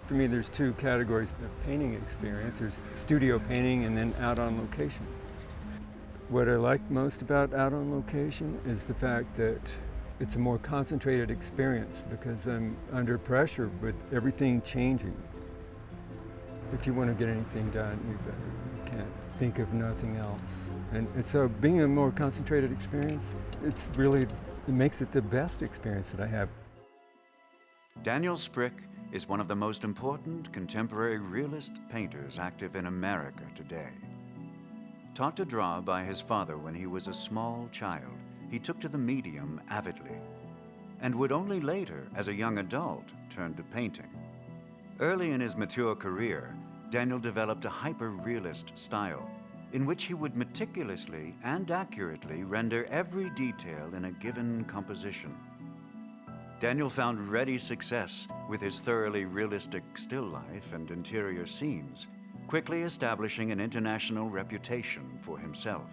For me, there's two categories of painting experience. There's studio painting and then out on location. What I like most about out on location is the fact that it's a more concentrated experience because I'm under pressure with everything changing. If you want to get anything done, you can't think of nothing else. And so being a more concentrated experience, it makes it the best experience that I have. Daniel Sprick is one of the most important contemporary realist painters active in America today. Taught to draw by his father when he was a small child, he took to the medium avidly, and would only later, as a young adult, turn to painting. Early in his mature career, Daniel developed a hyper-realist style in which he would meticulously and accurately render every detail in a given composition. Daniel found ready success with his thoroughly realistic still life and interior scenes, quickly establishing an international reputation for himself.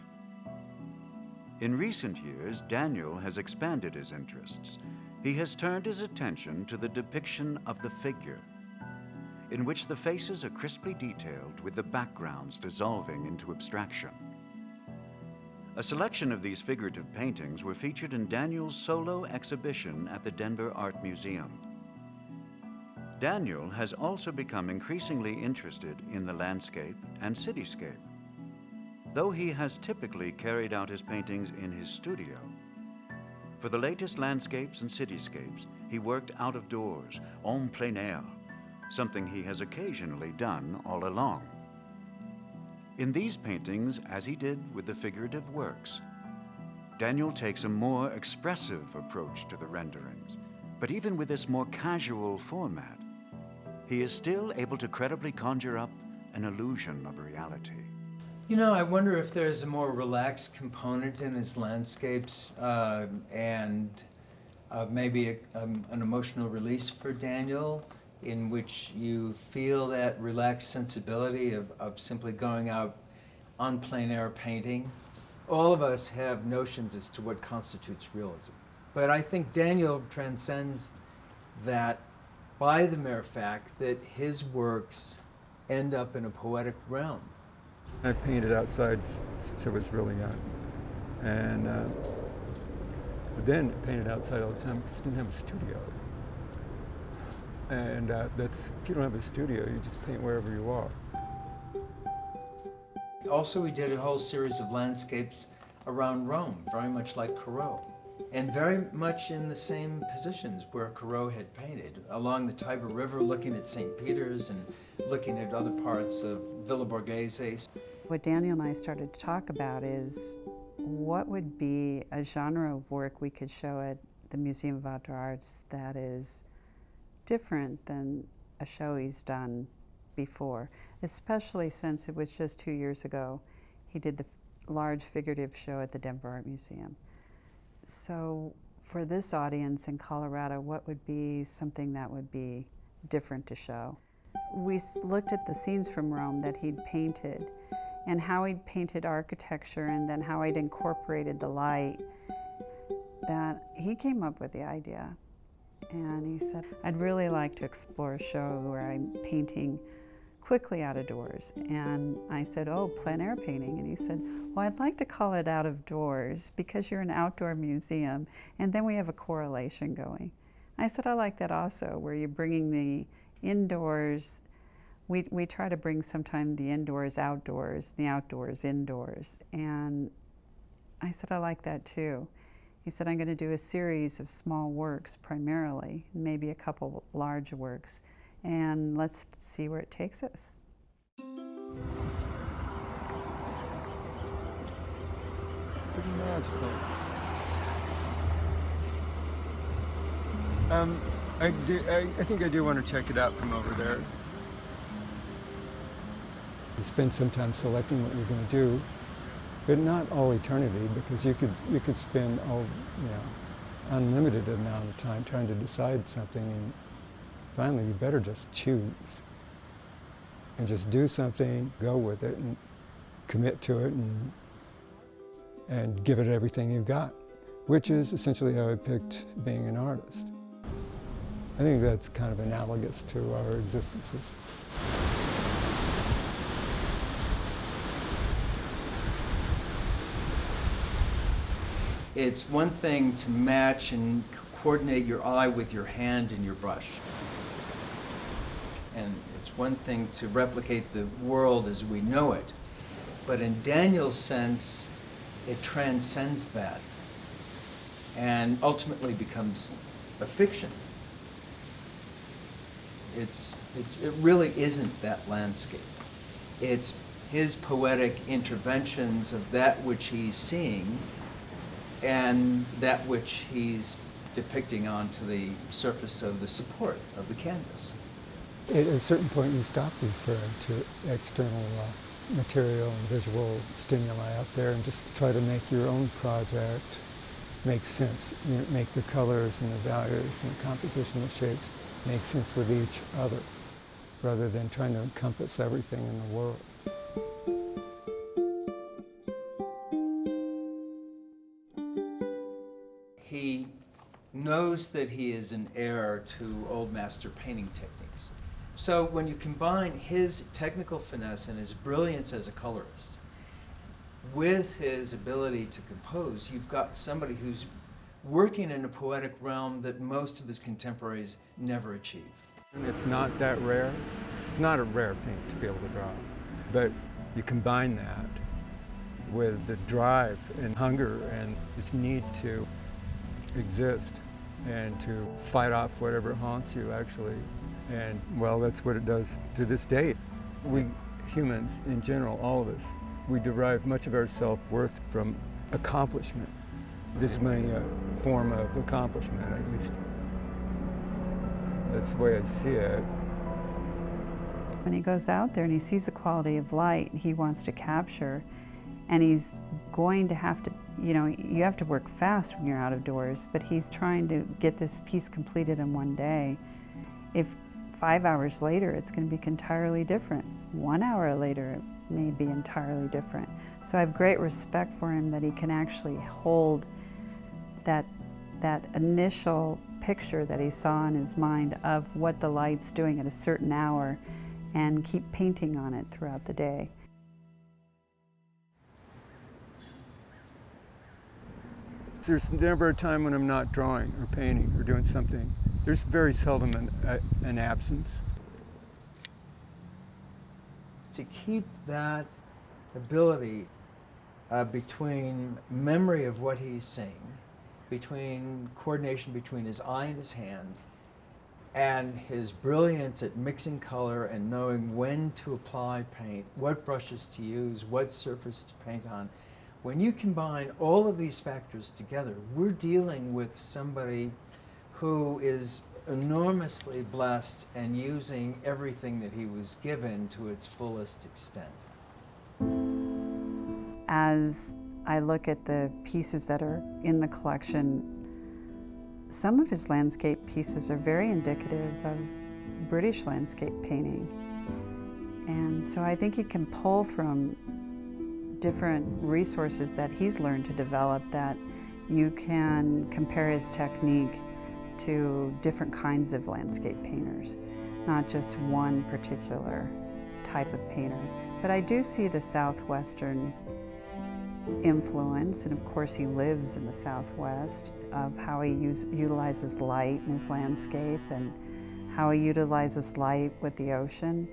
In recent years, Daniel has expanded his interests. He has turned his attention to the depiction of the figure, in which the faces are crisply detailed with the backgrounds dissolving into abstraction. A selection of these figurative paintings were featured in Daniel's solo exhibition at the Denver Art Museum. Daniel has also become increasingly interested in the landscape and cityscape. Though he has typically carried out his paintings in his studio, for the latest landscapes and cityscapes, he worked out of doors, en plein air, something he has occasionally done all along. In these paintings, as he did with the figurative works, Daniel takes a more expressive approach to the renderings, but even with this more casual format, he is still able to credibly conjure up an illusion of reality. You know, I wonder if there's a more relaxed component in his landscapes and maybe an emotional release for Daniel, in which you feel that relaxed sensibility of simply going out on plein air painting. All of us have notions as to what constitutes realism. But I think Daniel transcends that by the mere fact that his works end up in a poetic realm. I've painted outside since I was really young. And but then painted outside all the time because I didn't have a studio. And if you don't have a studio, you just paint wherever you are. Also, we did a whole series of landscapes around Rome, very much like Corot, and very much in the same positions where Corot had painted, along the Tiber River, looking at St. Peter's and looking at other parts of Villa Borghese. What Daniel and I started to talk about is what would be a genre of work we could show at the Museum of Outdoor Arts that is different than a show he's done before, especially since it was just 2 years ago he did the large figurative show at the Denver Art Museum. So for this audience in Colorado, what would be something that would be different to show? We looked at the scenes from Rome that he'd painted and how he'd painted architecture and then how he'd incorporated the light, that he came up with the idea. And he said, I'd really like to explore a show where I'm painting quickly out of doors. And I said, oh, plein air painting. And he said, well, I'd like to call it out of doors because you're an outdoor museum, and then we have a correlation going. I said, I like that also, where you're bringing the indoors. We try to bring sometimes the indoors outdoors, the outdoors indoors. And I said, I like that too. He said, I'm going to do a series of small works primarily, maybe a couple large works, and let's see where it takes us. It's pretty magical. I think I do want to check it out from over there. You spend some time selecting what you're going to do, but not all eternity, because you could spend unlimited amount of time trying to decide something, and finally you better just choose and just do something, go with it, and commit to it, and give it everything you've got, which is essentially how I picked being an artist. I think that's kind of analogous to our existences. It's one thing to match and coordinate your eye with your hand and your brush. And it's one thing to replicate the world as we know it. But in Daniel's sense, it transcends that and ultimately becomes a fiction. It really isn't that landscape. It's his poetic interventions of that which he's seeing and that which he's depicting onto the surface of the support of the canvas. At a certain point, you stop referring to external material and visual stimuli out there and just try to make your own project make sense, make the colors and the values and the compositional shapes make sense with each other, rather than trying to encompass everything in the world. He knows that he is an heir to old master painting techniques. So when you combine his technical finesse and his brilliance as a colorist with his ability to compose, you've got somebody who's working in a poetic realm that most of his contemporaries never achieve. And it's not that rare. It's not a rare thing to be able to draw. But you combine that with the drive and hunger and this need to exist and to fight off whatever haunts you, actually. And, well, that's what it does to this day. We humans, in general, all of us, we derive much of our self-worth from accomplishment. This is my form of accomplishment, at least. That's the way I see it. When he goes out there and he sees the quality of light he wants to capture, and he's going to have to, you have to work fast when you're out of doors, but he's trying to get this piece completed in one day. If 5 hours later, it's going to be entirely different. 1 hour later, it may be entirely different. So I have great respect for him that he can actually hold that initial picture that he saw in his mind of what the light's doing at a certain hour and keep painting on it throughout the day. There's never a time when I'm not drawing or painting or doing something. There's very seldom an absence. To keep that ability between memory of what he's seeing, between coordination between his eye and his hand, and his brilliance at mixing color and knowing when to apply paint, what brushes to use, what surface to paint on. When you combine all of these factors together, we're dealing with somebody who is enormously blessed and using everything that he was given to its fullest extent. As I look at the pieces that are in the collection, some of his landscape pieces are very indicative of British landscape painting. And so I think he can pull from different resources that he's learned to develop, that you can compare his technique to different kinds of landscape painters, not just one particular type of painter. But I do see the Southwestern influence, and of course he lives in the Southwest, of how he utilizes light in his landscape and how he utilizes light with the ocean.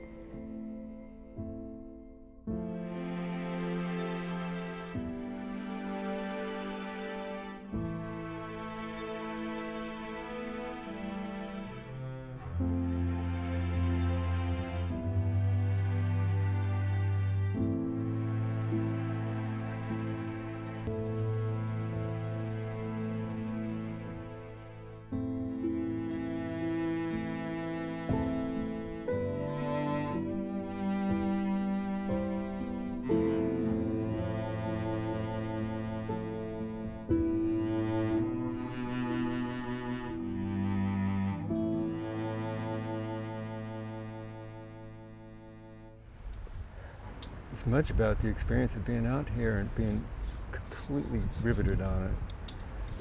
It's much about the experience of being out here and being completely riveted on it.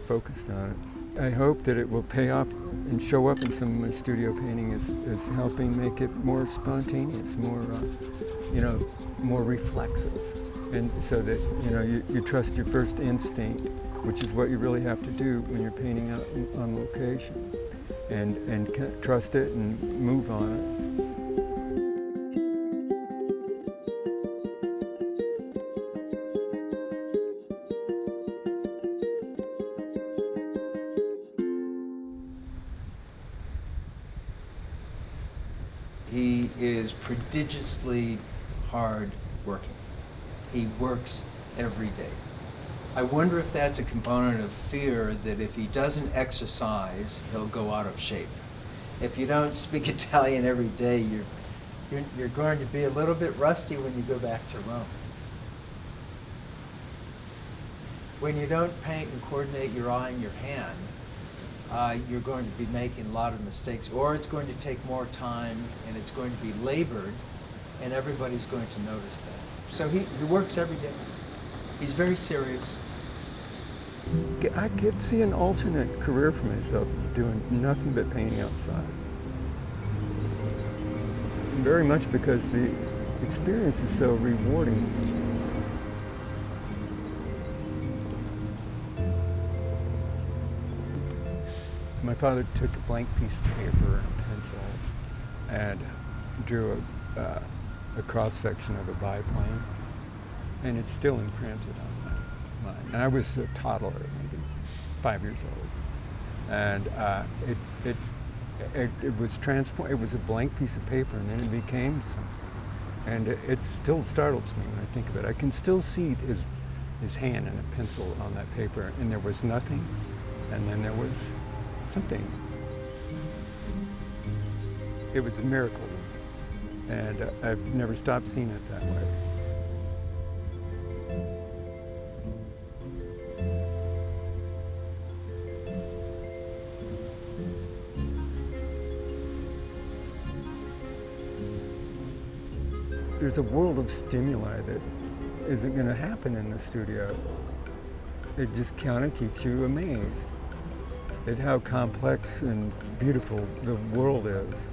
focused on it. I hope that it will pay off and show up in some of my studio painting as helping make it more spontaneous, more, more reflexive. And so that, you trust your first instinct, which is what you really have to do when you're painting out on location. And trust it and move on it. He is prodigiously hard working. He works every day. I wonder if that's a component of fear that if he doesn't exercise, he'll go out of shape. If you don't speak Italian every day, you're going to be a little bit rusty when you go back to Rome. When you don't paint and coordinate your eye and your hand, you're going to be making a lot of mistakes, or it's going to take more time and it's going to be labored, and everybody's going to notice that. So he works every day. He's very serious. I could see an alternate career for myself, doing nothing but painting outside. Very much because the experience is so rewarding. My father took a blank piece of paper and a pencil and drew a cross-section of a biplane, and it's still imprinted on my mind. And I was a toddler, maybe 5 years old, and it was transformed. It was a blank piece of paper, and then it became something. And it still startles me when I think of it. I can still see his hand and a pencil on that paper, and there was nothing, and then there was something. It was a miracle, and I've never stopped seeing it that way. There's a world of stimuli that isn't going to happen in the studio. It just kind of keeps you amazed at how complex and beautiful the world is.